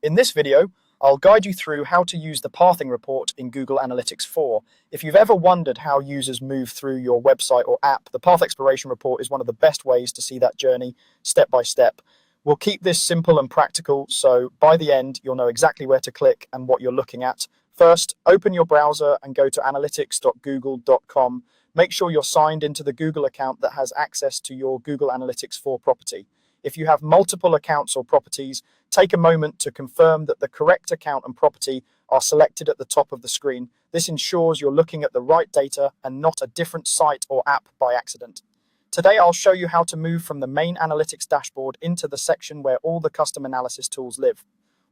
In this video, I'll guide you through how to use the pathing report in Google Analytics 4. If you've ever wondered how users move through your website or app, the Path Exploration Report is one of the best ways to see that journey step by step. We'll keep this simple and practical, so by the end, you'll know exactly where to click and what you're looking at. First, open your browser and go to analytics.google.com. Make sure you're signed into the Google account that has access to your Google Analytics 4 property. If you have multiple accounts or properties, take a moment to confirm that the correct account and property are selected at the top of the screen. This ensures you're looking at the right data and not a different site or app by accident. Today, I'll show you how to move from the main analytics dashboard into the section where all the custom analysis tools live.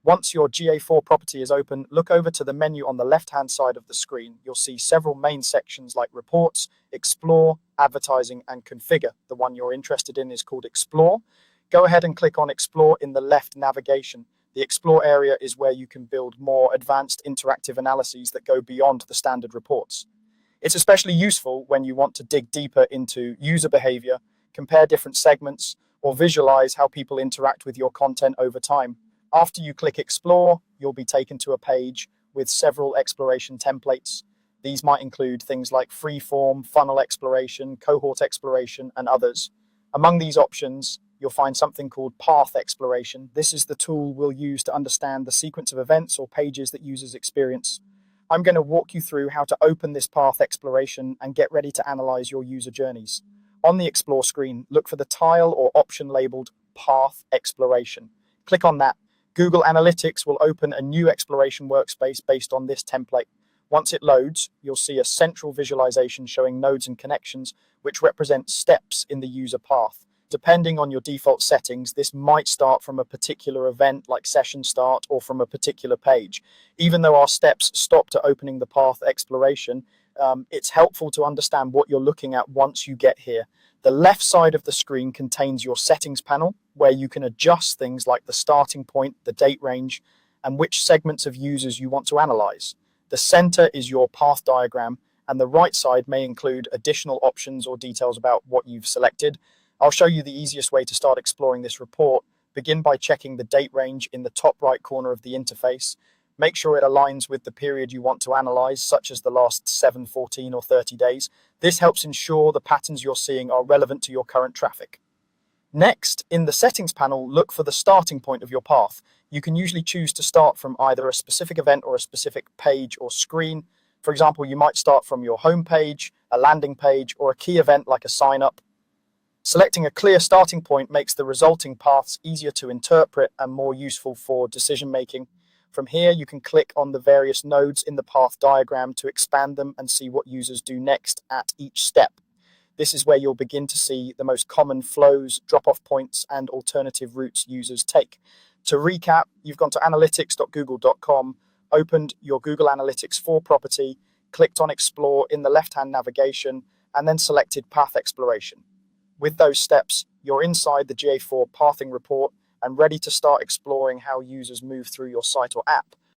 Once your GA4 property is open, look over to the menu on the left-hand side of the screen. You'll see several main sections like Reports, Explore, Advertising, and Configure. The one you're interested in is called Explore. Go ahead and click on Explore in the left navigation. The Explore area is where you can build more advanced interactive analyses that go beyond the standard reports. It's especially useful when you want to dig deeper into user behavior, compare different segments, or visualize how people interact with your content over time. After you click Explore, you'll be taken to a page with several exploration templates. These might include things like freeform, funnel exploration, cohort exploration, and others. Among these options, you'll find something called Path Exploration. This is the tool we'll use to understand the sequence of events or pages that users experience. I'm going to walk you through how to open this Path Exploration and get ready to analyze your user journeys. On the Explore screen, look for the tile or option labeled Path Exploration. Click on that. Google Analytics will open a new exploration workspace based on this template. Once it loads, you'll see a central visualization showing nodes and connections, which represent steps in the user path. Depending on your default settings, this might start from a particular event like session start or from a particular page. Even though our steps stop to opening the path exploration, it's helpful to understand what you're looking at once you get here. The left side of the screen contains your settings panel, where you can adjust things like the starting point, the date range, and which segments of users you want to analyze. The center is your path diagram, and the right side may include additional options or details about what you've selected. I'll show you the easiest way to start exploring this report. Begin by checking the date range in the top right corner of the interface. Make sure it aligns with the period you want to analyze, such as the last 7, 14, or 30 days. This helps ensure the patterns you're seeing are relevant to your current traffic. Next, in the settings panel, look for the starting point of your path. You can usually choose to start from either a specific event or a specific page or screen. For example, you might start from your home page, a landing page, or a key event like a sign up. Selecting a clear starting point makes the resulting paths easier to interpret and more useful for decision making. From here, you can click on the various nodes in the path diagram to expand them and see what users do next at each step. This is where you'll begin to see the most common flows, drop-off points, and alternative routes users take. To recap, you've gone to analytics.google.com, opened your Google Analytics 4 property, clicked on Explore in the left-hand navigation, and then selected Path Exploration. With those steps, you're inside the GA4 pathing report and ready to start exploring how users move through your site or app.